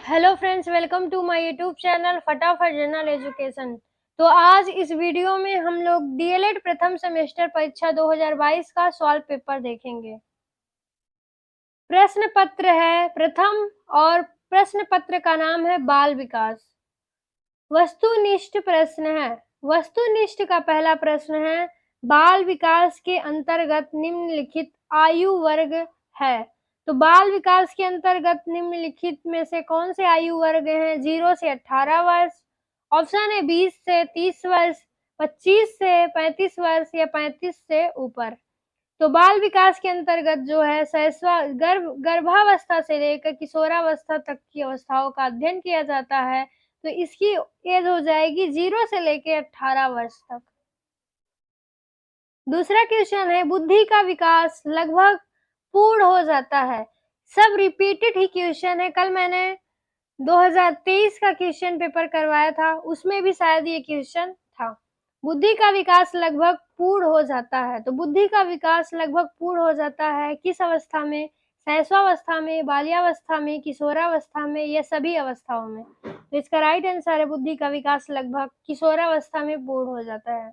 Hello friends, welcome to my YouTube channel फटाफट general education. तो आज इस वीडियो में हम लोग डीएलएड प्रथम सेमेस्टर परीक्षा 2022 का सवाल पेपर देखेंगे। प्रश्न पत्र है प्रथम और प्रश्न पत्र का नाम है बाल विकास। वस्तुनिष्ठ प्रश्न है। वस्तुनिष्ठ का पहला प्रश्न है, बाल विकास के अंतर्गत निम्नलिखित आयु वर्ग है। तो बाल विकास के अंतर्गत निम्नलिखित में से कौन से आयु वर्ग हैं? 0 से 18 वर्ष, ऑप्शन है 20 से 30 वर्ष, 25 से 35 वर्ष या 35 से ऊपर। तो बाल विकास के अंतर्गत जो है गर्भावस्था से लेकर किशोरावस्था तक की अवस्थाओं का अध्ययन किया जाता है। तो इसकी एज हो जाएगी 0 से लेकर 18 वर्ष तक। दूसरा क्वेश्चन है, बुद्धि का विकास लगभग पूर्ण हो जाता है। सब रिपीटेड ही क्वेश्चन है। कल मैंने 2023 का क्वेश्चन पेपर करवाया था, उसमें भी शायद ये क्वेश्चन था। बुद्धि का विकास लगभग पूर्ण हो जाता है। तो बुद्धि का विकास लगभग पूर्ण हो जाता है किस अवस्था में? शैशवावस्था में, बाल्यावस्था में, किशोरावस्था में या सभी अवस्थाओं में? तो इसका राइट आंसर है बुद्धि का विकास लगभग किशोरावस्था में पूर्ण हो जाता है।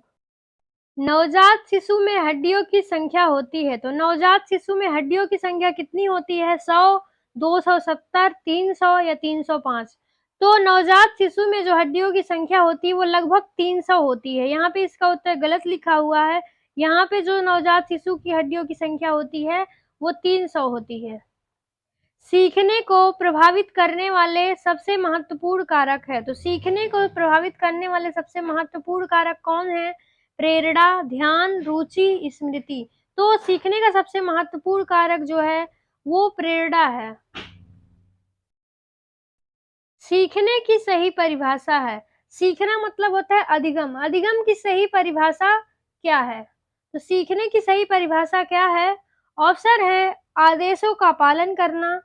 नवजात शिशु में हड्डियों की संख्या होती है। तो नवजात शिशु में हड्डियों की संख्या कितनी होती है? 100, 270, 300 या 305? तो नवजात शिशु में जो हड्डियों की संख्या होती है वो लगभग 300 होती है। यहाँ पे इसका उत्तर गलत लिखा हुआ है। यहाँ पे जो नवजात शिशु की हड्डियों की संख्या होती है वो 300 होती है। सीखने को प्रभावित करने वाले सबसे महत्वपूर्ण कारक है। तो सीखने को प्रभावित करने वाले सबसे महत्वपूर्ण कारक कौन है? प्रेरणा, ध्यान, रुचि, स्मृति। तो सीखने का सबसे महत्वपूर्ण कारक जो है वो प्रेरणा है। सीखने की सही परिभाषा है। सीखना मतलब होता है अधिगम। अधिगम की सही परिभाषा क्या है? तो सीखने की सही परिभाषा क्या है? ऑप्शन है आदेशों का पालन करना,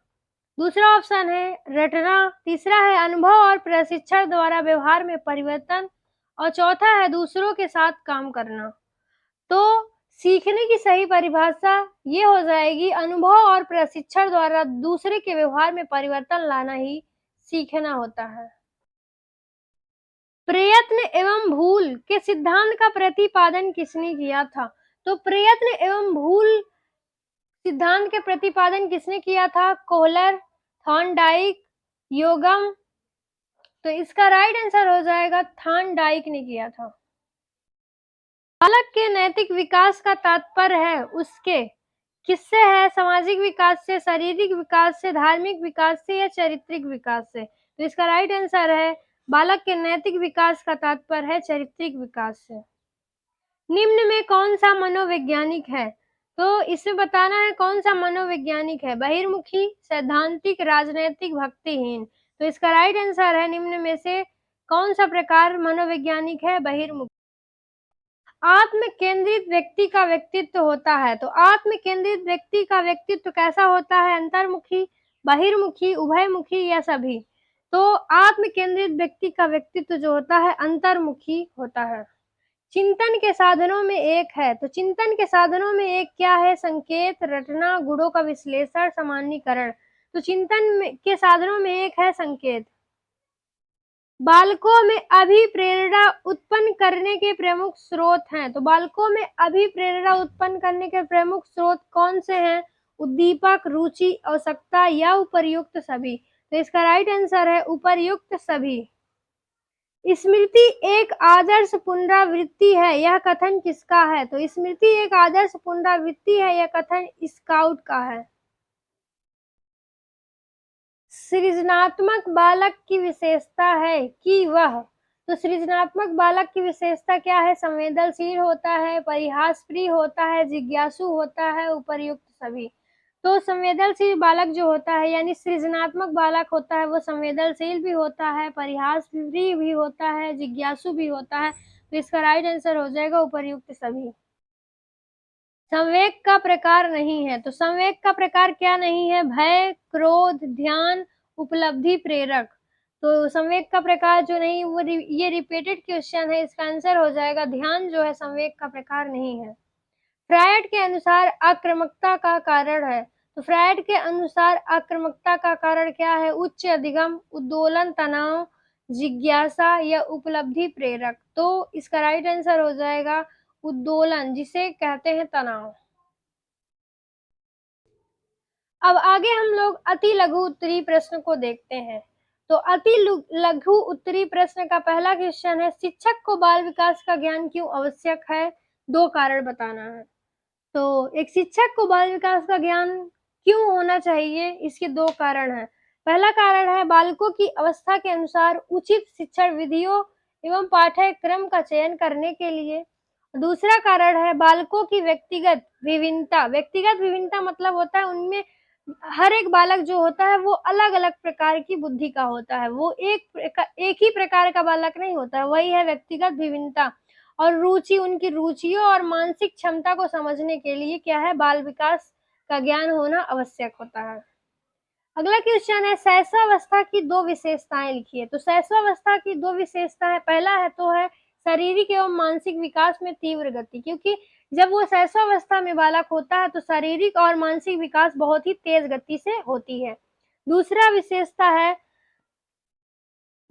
दूसरा ऑप्शन है रटना, तीसरा है अनुभव और प्रशिक्षण द्वारा व्यवहार में परिवर्तन और चौथा है दूसरों के साथ काम करना। तो सीखने की सही परिभाषा ये हो जाएगी, अनुभव और प्रशिक्षण द्वारा दूसरे के व्यवहार में परिवर्तन लाना ही सीखना होता है। प्रयत्न एवं भूल के सिद्धांत का प्रतिपादन किसने किया था? तो प्रयत्न एवं भूल सिद्धांत के प्रतिपादन किसने किया था? कोहलर, थॉर्नडाइक, योगम। तो इसका राइट आंसर हो जाएगा थॉर्नडाइक ने किया था। बालक के नैतिक विकास का तात्पर्य है उसके किससे है? सामाजिक विकास से, शारीरिक विकास से, धार्मिक विकास से या चारित्रिक विकास से? तो इसका राइट आंसर है बालक के नैतिक विकास का तात्पर्य है चारित्रिक विकास से। निम्न में कौन सा मनोवैज्ञानिक है? तो इसमें बताना है कौन सा मनोवैज्ञानिक है। बहिर्मुखी, सैद्धांतिक, राजनैतिक, भक्तिहीन। तो इसका राइट आंसर है निम्न में से कौन सा प्रकार मनोवैज्ञानिक है? बहिर्मुखी। आत्म केंद्रित व्यक्ति का व्यक्तित्व होता है। तो आत्म केंद्रित व्यक्ति का व्यक्तित्व कैसा होता है? अंतर्मुखी, बहिर्मुखी, उभयमुखी या सभी? तो आत्म केंद्रित व्यक्ति का व्यक्तित्व जो होता है अंतर्मुखी होता है। चिंतन के साधनों में एक है। तो चिंतन के साधनों में एक क्या है? संकेत, रटना, गुणों का विश्लेषण, सामान्यीकरण। तो के साधनों में एक है संकेत। बालकों में अभिप्रेरणा उत्पन्न करने के प्रमुख स्रोत हैं। तो बालकों में अभिप्रेरणा उत्पन्न करने के प्रमुख स्रोत कौन से हैं? उद्दीपक, रुचि, आवश्यकता या उपर्युक्त सभी? तो इसका राइट आंसर है उपर्युक्त सभी। स्मृति एक आदर्श पुनरावृत्ति है, यह कथन किसका है? तो स्मृति एक आदर्श पुनरावृत्ति है, यह कथन स्काउट का है। सृजनात्मक बालक की विशेषता है कि वह, तो सृजनात्मक बालक की विशेषता क्या है? संवेदनशील होता है, परिहास प्रिय होता है, जिज्ञासु होता है, उपर्युक्त सभी। तो संवेदनशील बालक जो होता है यानी सृजनात्मक बालक होता है वो संवेदनशील भी होता है, परिहास प्रिय भी होता है, जिज्ञासु भी होता है। तो इसका राइट आंसर हो जाएगा उपर्युक्त सभी। संवेग का प्रकार नहीं है। तो संवेग का प्रकार क्या नहीं है? भय, क्रोध, ध्यान, उपलब्धि, प्रेरक। तो संवेग का प्रकार जो नहीं वो ये रिपीटेड क्वेश्चन है, इसका आंसर हो जाएगा ध्यान जो है संवेग का प्रकार नहीं है। फ्रायड के अनुसार आक्रामकता का कारण है। तो फ्रायड के अनुसार आक्रामकता का कारण क्या है? उच्च अधिगम, उद्दोलन, तनाव, जिज्ञासा या उपलब्धि प्रेरक। तो इसका राइट आंसर हो जाएगा उद्दोलन, जिसे कहते हैं तनाव। अब आगे हम लोग अति लघु उत्तरी प्रश्न को देखते हैं। तो अति लघु उत्तरी प्रश्न का पहला क्वेश्चन है, शिक्षक को बाल विकास का ज्ञान क्यों आवश्यक है? 2 कारण बताना है। तो एक शिक्षक को बाल विकास का ज्ञान क्यों होना चाहिए? इसके 2 कारण हैं। पहला कारण है बालकों की अवस्था के अनुसार उचित शिक्षण विधियों एवं पाठ्यक्रम का चयन करने के लिए। दूसरा कारण है बालकों की व्यक्तिगत विभिन्नता। व्यक्तिगत विभिन्नता मतलब होता है उनमें हर एक बालक जो होता है वो अलग-अलग प्रकार की बुद्धि का होता है। वो एक ही प्रकार का बालक नहीं होता है, वही है व्यक्तिगत विभिन्नता। और रुचि, उनकी रुचियों और मानसिक क्षमता को समझने के लिए क्या है, बाल विकास का ज्ञान होना आवश्यक होता है। अगला क्वेश्चन है, शैशवावस्था की 2 विशेषताएं लिखिए। तो शैशवावस्था की 2 विशेषताएं, पहला है तो है शारीरिक एवं मानसिक विकास में तीव्र गति, क्योंकि जब वो शैशवावस्था में बालक होता है तो शारीरिक और मानसिक विकास बहुत ही तेज गति से होती है। दूसरा विशेषता है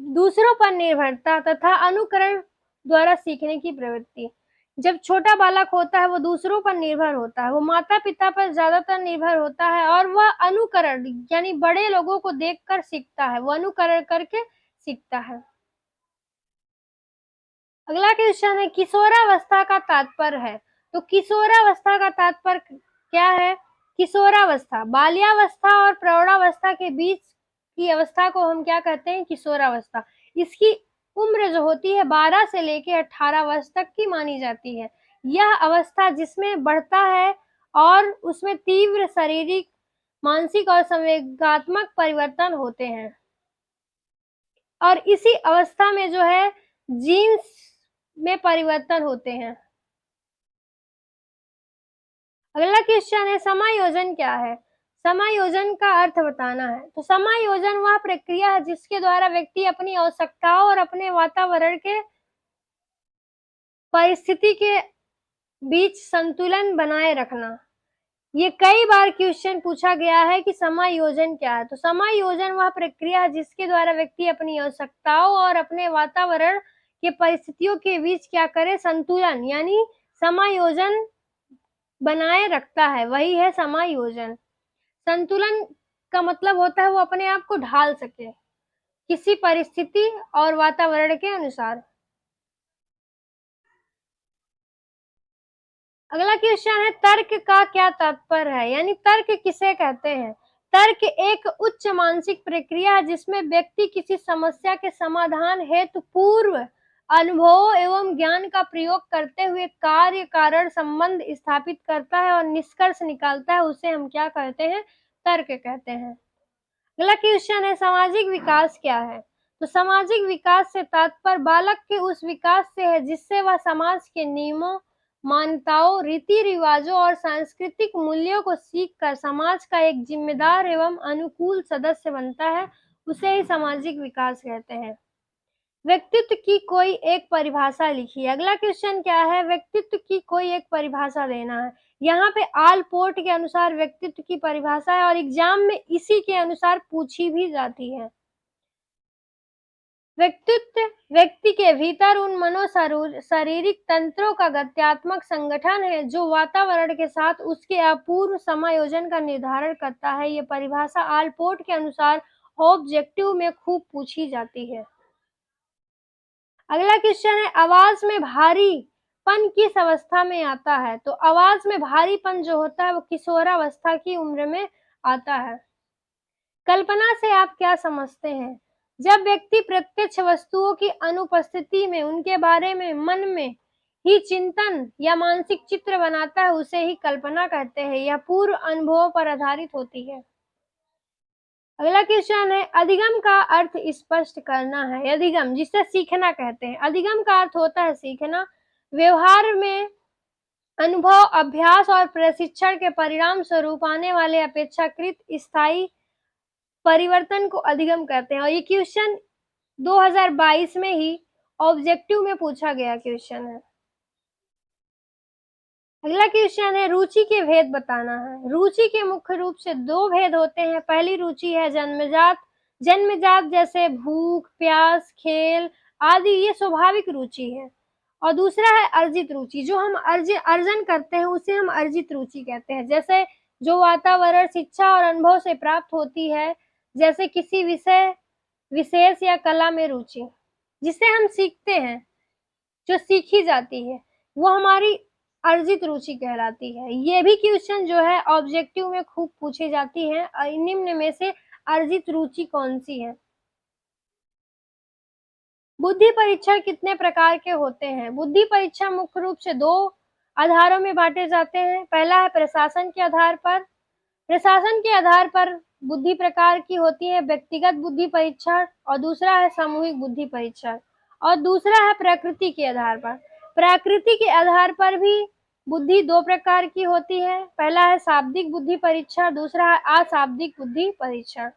दूसरों पर निर्भरता तथा अनुकरण द्वारा सीखने की प्रवृत्ति। जब छोटा बालक होता है वो दूसरों पर निर्भर होता है, वो माता पिता पर ज्यादातर निर्भर होता है और वह अनुकरण यानी बड़े लोगों को देखकर सीखता है, वो अनुकरण करके सीखता है। अगला क्वेश्चन है, किशोरावस्था का तात्पर्य है। तो किशोरावस्था का तात्पर्य क्या है? किशोरावस्था बाल्यावस्था और प्रौढ़ावस्था के बीच की अवस्था को हम क्या कहते हैं? किशोरावस्था। इसकी उम्र जो होती है 12 से लेके 18 वर्ष तक की मानी जाती है। यह अवस्था जिसमें बढ़ता है और उसमें तीव्र शारीरिक, मानसिक और संवेगात्मक परिवर्तन होते हैं। और इसी अवस्था में जो है जीन्स में परिवर्तन होते हैं। अगला क्वेश्चन है, समायोजन क्या है? समायोजन का अर्थ बताना है। तो समायोजन वह प्रक्रिया है जिसके द्वारा व्यक्ति अपनी आवश्यकताओं और अपने वातावरण के परिस्थिति के बीच संतुलन बनाए रखना। ये कई बार क्वेश्चन पूछा गया है कि समायोजन क्या है। तो समायोजन वह प्रक्रिया है जिसके द्वारा व्यक्ति अपनी आवश्यकताओं और अपने वातावरण के परिस्थितियों के बीच क्या करे? संतुलन यानी समायोजन बनाए रखता है, वही है समायोजन। संतुलन का मतलब होता है वो अपने आप को ढाल सके किसी परिस्थिति और वातावरण के अनुसार। अगला क्वेश्चन है, तर्क का क्या तात्पर्य है? यानी तर्क किसे कहते हैं? तर्क एक उच्च मानसिक प्रक्रिया है जिसमें व्यक्ति किसी समस्या के समाधान हेतु पूर्व अनुभव एवं ज्ञान का प्रयोग करते हुए कार्य कारण संबंध स्थापित करता है और निष्कर्ष निकालता है, उसे हम क्या कहते हैं? तर्क कहते हैं। अगला क्वेश्चन है, सामाजिक विकास क्या है? तो सामाजिक विकास से तात्पर्य बालक के उस विकास से है जिससे वह समाज के नियमों, मान्यताओं, रीति रिवाजों और सांस्कृतिक मूल्यों को सीखकर समाज का एक जिम्मेदार एवं अनुकूल सदस्य बनता है, उसे ही सामाजिक विकास कहते हैं। व्यक्तित्व की कोई एक परिभाषा लिखिए। अगला क्वेश्चन क्या है? व्यक्तित्व की कोई एक परिभाषा देना है। यहाँ पे आलपोर्ट के अनुसार व्यक्तित्व की परिभाषा है और एग्जाम में इसी के अनुसार पूछी भी जाती है। व्यक्तित्व व्यक्ति के भीतर उन शारीरिक तंत्रों का गत्यात्मक संगठन है जो वातावरण के साथ उसके अपूर्व समायोजन का निर्धारण करता है। ये परिभाषा आलपोर्ट के अनुसार ऑब्जेक्टिव में खूब पूछी जाती है। अगला क्वेश्चन है, आवाज में भारीपन किस अवस्था में आता है? तो आवाज में भारीपन जो होता है वो किशोरावस्था की उम्र में आता है। कल्पना से आप क्या समझते हैं? जब व्यक्ति प्रत्यक्ष वस्तुओं की अनुपस्थिति में उनके बारे में मन में ही चिंतन या मानसिक चित्र बनाता है, उसे ही कल्पना कहते हैं। यह पूर्व अनुभवों पर आधारित होती है। अगला क्वेश्चन है, अधिगम का अर्थ स्पष्ट करना है। अधिगम जिसे सीखना कहते हैं। अधिगम का अर्थ होता है सीखना। व्यवहार में अनुभव, अभ्यास और प्रशिक्षण के परिणाम स्वरूप आने वाले अपेक्षाकृत स्थायी परिवर्तन को अधिगम कहते हैं। और ये क्वेश्चन 2022 में ही ऑब्जेक्टिव में पूछा गया क्वेश्चन है। अगला क्वेश्चन है रुचि के भेद बताना है। रुचि के मुख्य रूप से दो भेद होते हैं। पहली रुचि है जन्मजात। जन्मजात जैसे भूख, प्यास, खेल आदि ये स्वाभाविक रुचि है। और दूसरा है अर्जित रुचि, जो हम अर्जन करते हैं उसे हम अर्जित रुचि कहते हैं। जैसे जो वातावरण, शिक्षा और अनुभव से प्राप्त होती है, जैसे किसी विषय विशेष या कला में रुचि, जिसे हम सीखते हैं, जो सीखी जाती है, वो हमारी अर्जित रुचि कहलाती है। ये भी क्वेश्चन जो है ऑब्जेक्टिव में खूब पूछी जाती है। निम्न में से अर्जित रुचि कौन सी है? बुद्धि परीक्षण कितने प्रकार के होते हैं? बुद्धि परीक्षण मुख्य रूप से दो आधारों में बांटे जाते हैं। पहला है प्रशासन के आधार पर। प्रशासन के आधार पर बुद्धि प्रकार की होती है व्यक्तिगत बुद्धि परीक्षण, और दूसरा है सामूहिक बुद्धि परीक्षण, और दूसरा है प्रकृति के आधार पर। प्रकृति के आधार पर भी बुद्धि दो प्रकार की होती है। पहला है शाब्दिक बुद्धि परीक्षण, दूसरा है अशाब्दिक बुद्धि परीक्षण।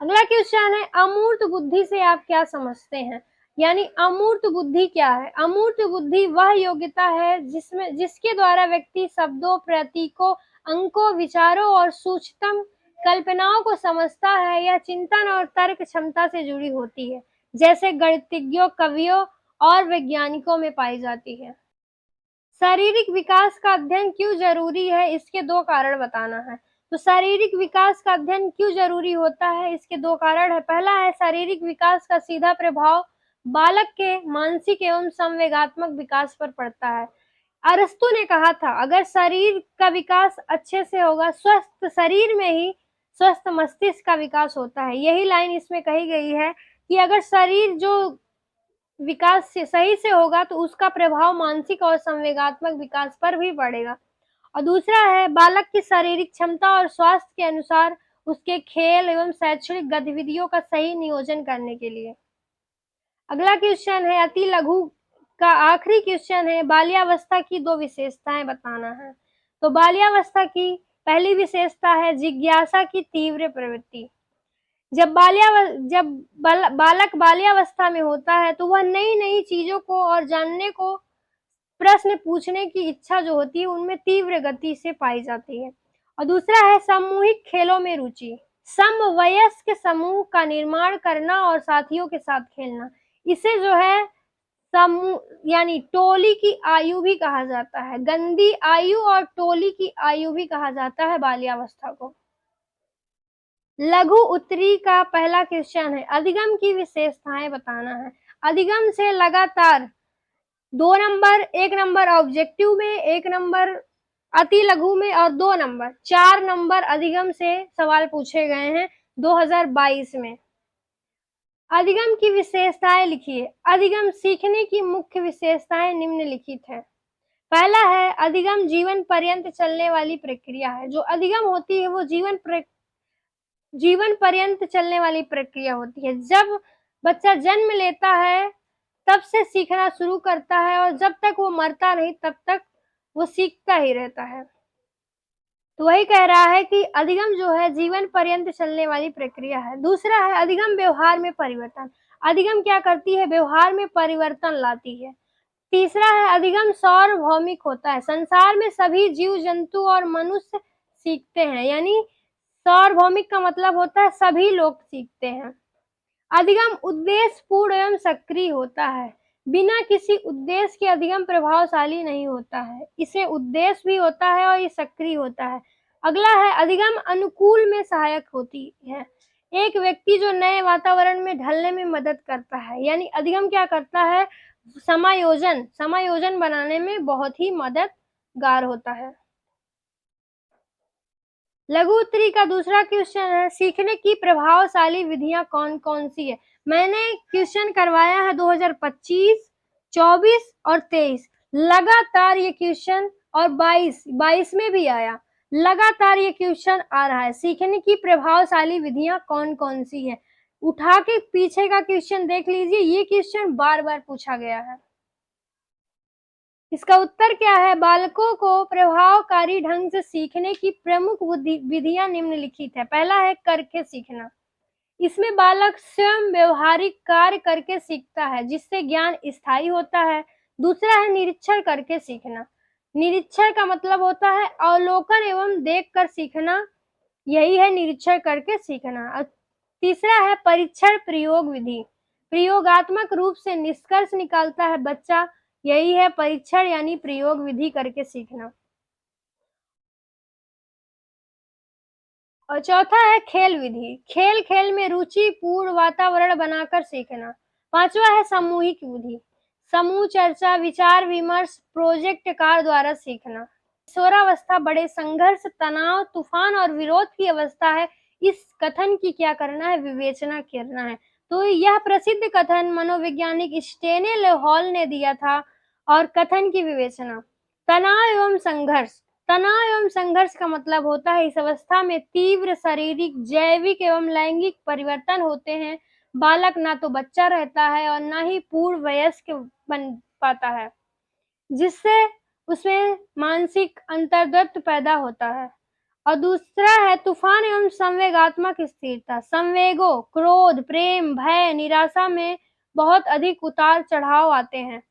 अगला क्वेश्चन है अमूर्त बुद्धि से आप क्या समझते हैं? यानी अमूर्त बुद्धि क्या है? अमूर्त बुद्धि वह योग्यता है जिसके द्वारा व्यक्ति शब्दों, प्रतीकों, अंकों, विचारों और सूक्ष्मतम कल्पनाओं को समझता है या चिंतन और तर्क क्षमता से जुड़ी होती है, जैसे गणितज्ञों, कवियों और वैज्ञानिकों में पाई जाती है। शारीरिक विकास का अध्ययन क्यों जरूरी है? इसके दो कारण बताना है। तो शारीरिक विकास का अध्ययन क्यों जरूरी होता है? इसके दो कारण है। पहला है शारीरिक विकास का सीधा प्रभाव बालक के मानसिक एवं संवेगात्मक विकास पर पड़ता है। अरस्तु ने कहा था अगर शरीर का विकास अच्छे से होगा, स्वस्थ शरीर में ही स्वस्थ मस्तिष्क का विकास होता है। यही लाइन इसमें कही गई है कि अगर शरीर जो विकास से सही से होगा तो उसका प्रभाव मानसिक और संवेगात्मक विकास पर भी पड़ेगा। और दूसरा है बालक की शारीरिक क्षमता और स्वास्थ्य के अनुसार उसके खेल एवं शैक्षणिक गतिविधियों का सही नियोजन करने के लिए। अगला क्वेश्चन है अति लघु का आखिरी क्वेश्चन है बाल्यावस्था की दो विशेषताएं बताना है। तो बाल्यावस्था की पहली विशेषता है जिज्ञासा की तीव्र प्रवृत्ति। जब बालक बाल्यावस्था में होता है तो वह नई नई चीजों को और जानने को, प्रश्न पूछने की इच्छा जो होती है उनमें तीव्र गति से पाई जाती है। और दूसरा है सामूहिक खेलों में रुचि, समवयस्क समूह का निर्माण करना और साथियों के साथ खेलना। इसे जो है समूह यानी टोली की आयु भी कहा जाता है। गंदी आयु और टोली की आयु भी कहा जाता है बाल्यावस्था को। लघु उत्तरी का पहला क्वेश्चन है अधिगम की विशेषताएं बताना है। अधिगम से लगातार 2 नंबर, 1 नंबर ऑब्जेक्टिव में, 1 नंबर अति लघु में और 2 नंबर 4 नंबर अधिगम से सवाल पूछे गए हैं 2022 में। अधिगम की विशेषताएं लिखिए। अधिगम सीखने की मुख्य विशेषताएं निम्नलिखित है। पहला है अधिगम जीवन पर्यंत चलने वाली प्रक्रिया है। जो अधिगम होती है वो जीवन पर्यंत चलने वाली प्रक्रिया होती है। जब बच्चा जन्म लेता है तब से सीखना शुरू करता है और जब तक वो मरता नहीं तब तक वो सीखता ही रहता है। तो वही कह रहा है कि अधिगम जो है जीवन पर्यंत चलने वाली प्रक्रिया है। दूसरा है अधिगम व्यवहार में परिवर्तन। अधिगम क्या करती है? व्यवहार में परिवर्तन लाती है। तीसरा है अधिगम सार्वभौमिक होता है। संसार में सभी जीव जंतु और मनुष्य सीखते हैं, यानी सार्वभौमिक का मतलब होता है सभी लोग सीखते हैं। अधिगम उद्देश्यपूर्ण एवं सक्रिय होता है। बिना किसी उद्देश्य के अधिगम प्रभावशाली नहीं होता है। इसे उद्देश्य भी होता है और ये सक्रिय होता है। अगला है अधिगम अनुकूल में सहायक होती है। एक व्यक्ति जो नए वातावरण में ढलने में मदद करता है, यानी अधिगम क्या करता है? समायोजन बनाने में बहुत ही मददगार होता है। लघु उत्तरी का दूसरा क्वेश्चन है सीखने की प्रभावशाली विधियां कौन कौन सी है। मैंने क्वेश्चन करवाया है 2025, 24 और 23। लगातार ये क्वेश्चन, और 22 में भी आया, लगातार ये क्वेश्चन आ रहा है। सीखने की प्रभावशाली विधियां कौन कौन सी है? उठा के पीछे का क्वेश्चन देख लीजिए, ये क्वेश्चन बार बार पूछा गया है। इसका उत्तर क्या है? बालकों को प्रभावकारी ढंग से सीखने की प्रमुख विधियां निम्नलिखित है। पहला है करके सीखना। इसमें बालक स्वयं व्यवहारिक कार्य करके सीखता है जिससे ज्ञान स्थायी होता है। दूसरा है निरीक्षण करके सीखना। निरीक्षण का मतलब होता है अवलोकन एवं देखकर सीखना, यही है निरीक्षण करके सीखना। तीसरा है परीक्षण प्रयोग विधि, प्रयोगात्मक रूप से निष्कर्ष निकालता है बच्चा, यही है परीक्षण यानी प्रयोग विधि करके सीखना। और चौथा है खेल विधि, खेल खेल में रुचि पूर्ण वातावरण बनाकर सीखना। पांचवा है सामूहिक विधि, समूह चर्चा विचार विमर्श प्रोजेक्ट कार द्वारा सीखना। किशोरावस्था बड़े संघर्ष तनाव तूफान और विरोध की अवस्था है, इस कथन की क्या करना है, विवेचना करना है। तो यह प्रसिद्ध कथन मनोवैज्ञानिक स्टेनेल हॉल ने दिया था। और कथन की विवेचना, तनाव एवं संघर्ष, तनाव एवं संघर्ष का मतलब होता है इस अवस्था में तीव्र शारीरिक जैविक एवं लैंगिक परिवर्तन होते हैं। बालक ना तो बच्चा रहता है और ना ही पूर्ण वयस्क बन पाता है, जिससे उसमें मानसिक अंतर्दत्त पैदा होता है। और दूसरा है तूफान एवं संवेगात्मक स्थिरता, संवेगों क्रोध प्रेम भय निराशा में बहुत अधिक उतार चढ़ाव आते हैं।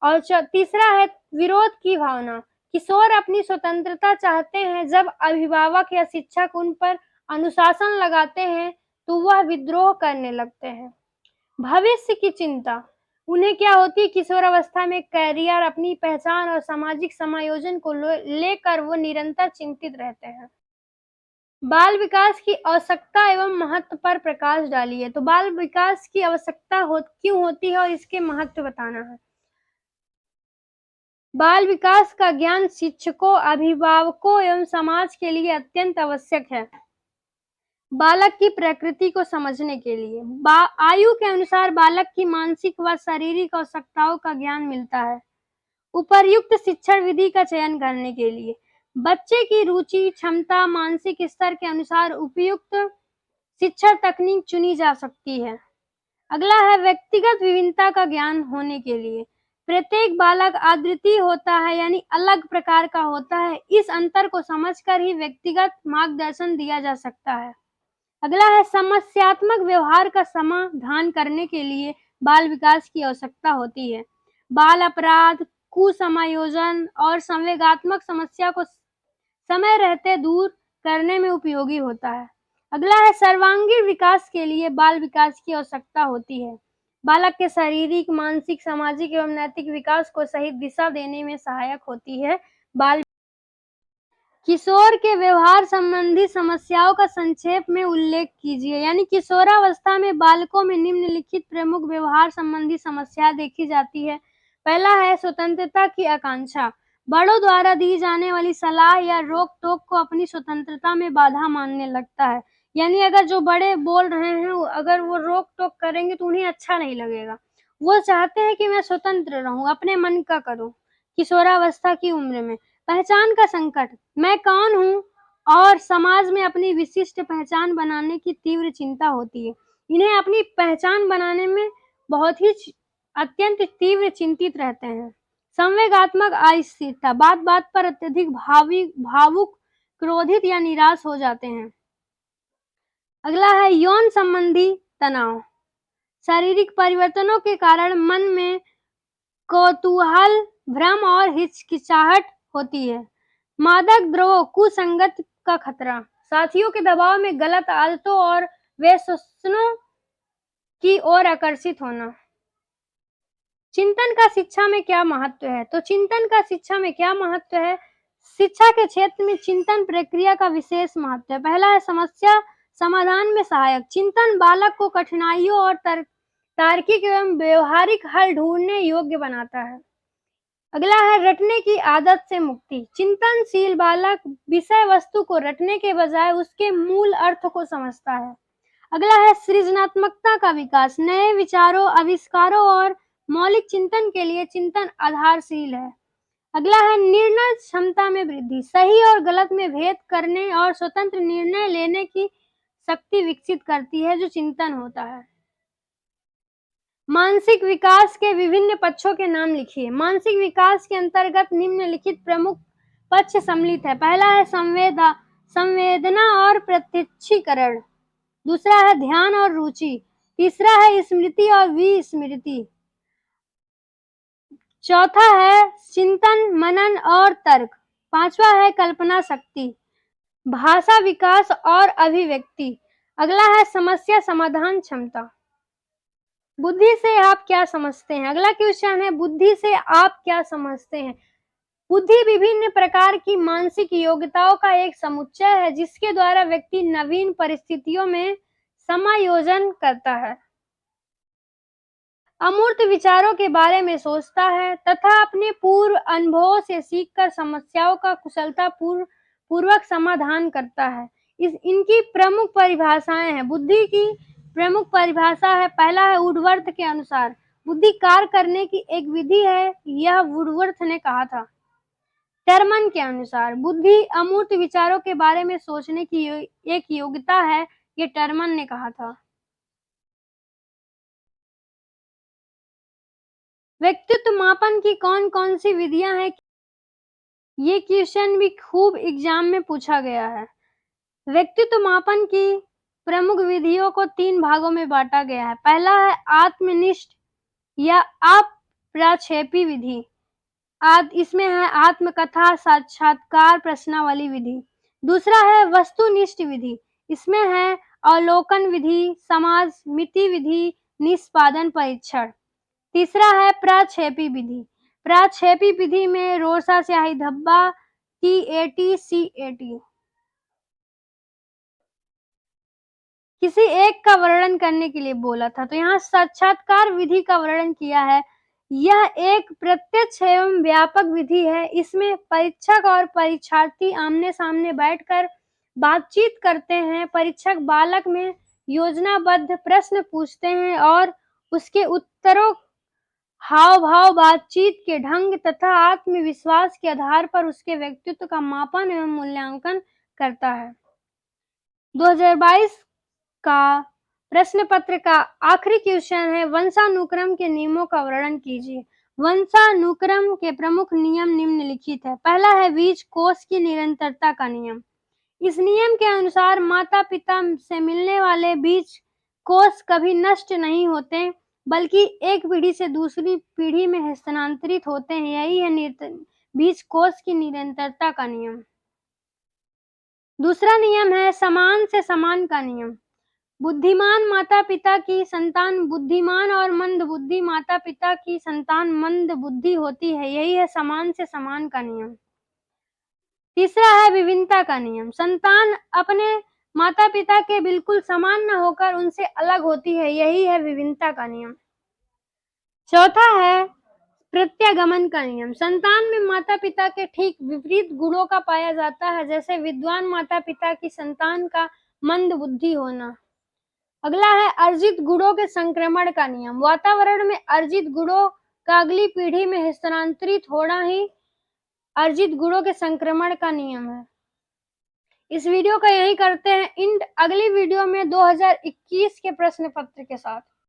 और तीसरा है विरोध की भावना, किशोर अपनी स्वतंत्रता चाहते हैं, जब अभिभावक या शिक्षक उन पर अनुशासन लगाते हैं तो वह विद्रोह करने लगते हैं। भविष्य की चिंता, उन्हें क्या होती है किशोरावस्था में करियर अपनी पहचान और सामाजिक समायोजन को लेकर वो निरंतर चिंतित रहते हैं। बाल विकास की आवश्यकता एवं महत्व पर प्रकाश डालिए। तो बाल विकास की आवश्यकता क्यों होती है और इसके महत्व बताना है। बाल विकास का ज्ञान शिक्षकों अभिभावकों एवं समाज के लिए अत्यंत आवश्यक है। बालक की प्रकृति को समझने के लिए आयु के अनुसार बालक की मानसिक व शारीरिक आवश्यकताओं का ज्ञान मिलता है। उपर्युक्त शिक्षण विधि का चयन करने के लिए बच्चे की रुचि क्षमता मानसिक स्तर के अनुसार उपयुक्त शिक्षण तकनीक चुनी जा सकती है। अगला है व्यक्तिगत विभिन्नता का ज्ञान होने के लिए प्रत्येक बालक अद्वितीय होता है यानी अलग प्रकार का होता है, इस अंतर को समझकर ही व्यक्तिगत मार्गदर्शन दिया जा सकता है। अगला है समस्यात्मक व्यवहार का समाधान करने के लिए बाल विकास की आवश्यकता होती है। बाल अपराध कुसमायोजन और संवेगात्मक समस्या को समय रहते दूर करने में उपयोगी होता है। अगला है सर्वांगीण विकास के लिए बाल विकास की आवश्यकता होती है। बालक के शारीरिक मानसिक सामाजिक एवं नैतिक विकास को सही दिशा देने में सहायक होती है। बाल किशोर के व्यवहार संबंधी समस्याओं का संक्षेप में उल्लेख कीजिए। यानी किशोरावस्था में बालकों में निम्नलिखित प्रमुख व्यवहार संबंधी समस्याएं देखी जाती है। पहला है स्वतंत्रता की आकांक्षा, बड़ों द्वारा दी जाने वाली सलाह या रोक टोक को अपनी स्वतंत्रता में बाधा मानने लगता है। यानी अगर जो बड़े बोल रहे हैं अगर वो रोक टोक करेंगे तो उन्हें अच्छा नहीं लगेगा, वो चाहते हैं कि मैं स्वतंत्र रहूं अपने मन का करूं। किशोरावस्था की उम्र में पहचान का संकट, मैं कौन हूँ और समाज में अपनी विशिष्ट पहचान बनाने की तीव्र चिंता होती है। इन्हें अपनी पहचान बनाने में बहुत ही अत्यंत तीव्र चिंतित रहते हैं। संवेगात्मक अस्थिरता, बात बात पर अत्यधिक भावुक क्रोधित या निराश हो जाते हैं। अगला है यौन संबंधी तनाव, शारीरिक परिवर्तनों के कारण मन में कौतूहल भ्रम और हिचकिचाहट होती है। मादक द्रव्यों कुसंगत का खतरा, साथियों के दबाव में गलत आदतों और व्यसनों की ओर आकर्षित होना। चिंतन का शिक्षा में क्या महत्व है। तो चिंतन का शिक्षा में क्या महत्व है, शिक्षा के क्षेत्र में चिंतन प्रक्रिया का विशेष महत्व है। पहला है समस्या समाधान में सहायक, चिंतन बालक को कठिनाइयों और तार्किक एवं व्यवहारिक हल ढूंढने योग्य बनाता है। अगला है रटने की आदत से मुक्ति, चिंतनशील बालक विषय वस्तु को रटने के बजाय उसके मूल अर्थ को समझता है। अगला है सृजनात्मकता का विकास, नए विचारों आविष्कारों और मौलिक चिंतन के लिए चिंतन आधारशील है। अगला है निर्णय क्षमता में वृद्धि, सही और गलत में भेद करने और स्वतंत्र निर्णय लेने की शक्ति विकसित करती है जो चिंतन होता है। मानसिक विकास के विभिन्न पक्षों के नाम लिखिए। मानसिक विकास के अंतर्गत निम्नलिखित प्रमुख पक्ष सम्मिलित है। पहला है संवेदना और प्रत्यक्षीकरण, दूसरा है ध्यान और रुचि, तीसरा है स्मृति और विस्मृति, चौथा है चिंतन, मनन और तर्क। पांचवा है कल्पना शक्ति, भाषा विकास और अभिव्यक्ति। अगला है समस्या समाधान क्षमता। बुद्धि से आप क्या समझते हैं? अगला क्वेश्चन है बुद्धि से आप क्या समझते हैं? बुद्धि विभिन्न प्रकार की मानसिक योग्यताओं का एक समुच्चय है जिसके द्वारा व्यक्ति नवीन परिस्थितियों में समायोजन करता है, अमूर्त विचारों के बारे में सोचता है तथा अपने पूर्व अनुभवों से सीखकर समस्याओं का कुशलता पूर्वक समाधान करता है। इनकी प्रमुख परिभाषाएं हैं। बुद्धि की प्रमुख परिभाषा है, पहला है वुडवर्थ के अनुसार बुद्धि कार्य करने की एक विधि है, यह वुडवर्थ ने कहा था। टर्मन के अनुसार बुद्धि अमूर्त विचारों के बारे में सोचने की एक योग्यता है, ये टर्मन ने कहा था। व्यक्तित्व मापन की कौन कौन सी विधियां हैं? ये क्वेश्चन भी खूब एग्जाम में पूछा गया है। व्यक्तित्व मापन की प्रमुख विधियों को 3 भागों में बांटा गया है। पहला है आत्मनिष्ठ या अप्रक्षेपी विधि। इसमें है आत्मकथा, साक्षात्कार, प्रश्नावली विधि। दूसरा है वस्तुनिष्ठ विधि, इसमें है अवलोकन विधि, समाज मिति विधि, निष्पादन परीक्षण। तीसरा है प्रक्षेपी विधि। प्रक्षेपी विधि में रोसा, स्याही, धब्बा, TAT, CAT। किसी एक का वर्णन करने के लिए बोला था, तो यहाँ साक्षात्कार विधि का वर्णन किया है। यह एक प्रत्यक्ष एवं व्यापक विधि है। इसमें परीक्षक और परीक्षार्थी आमने सामने बैठकर बातचीत करते हैं। परीक्षक बालक में योजनाबद्ध प्रश्न पूछते हैं और उसके उत्तरों, हाव भाव, बातचीत के ढंग तथा आत्मविश्वास के आधार पर उसके व्यक्तित्व का मापन एवं मूल्यांकन करता है। 2022 का प्रश्न पत्र का आखिरी क्वेश्चन है वंशानुक्रम के नियमों का वर्णन कीजिए। वंशानुक्रम के प्रमुख नियम निम्नलिखित है। पहला है बीज कोश की निरंतरता का नियम। इस नियम के अनुसार माता पिता से मिलने वाले बीज कोश कभी नष्ट नहीं होते, बल्कि एक पीढ़ी से दूसरी पीढ़ी में हस्तांतरित होते हैं। यही है बीज कोश की निरंतरता का नियम। दूसरा नियम है समान से समान का नियम। बुद्धिमान माता पिता की संतान बुद्धिमान और मंद बुद्धि माता पिता की संतान मंद बुद्धि होती है। यही है समान से समान का नियम। तीसरा है विभिन्नता का नियम। संतान अपने माता पिता के बिल्कुल समान न होकर उनसे अलग होती है। यही है विभिन्नता का नियम। चौथा है प्रत्यागमन का नियम। संतान में माता पिता के ठीक विपरीत गुणों का पाया जाता है, जैसे विद्वान माता पिता की संतान का मंद बुद्धि होना। अगला है अर्जित गुणों के संक्रमण का नियम। वातावरण में अर्जित गुणों का अगली पीढ़ी में हस्तांतरित होना ही अर्जित गुणों के संक्रमण का नियम है। इस वीडियो का यही करते हैं एंड अगली वीडियो में 2021 के प्रश्न पत्र के साथ।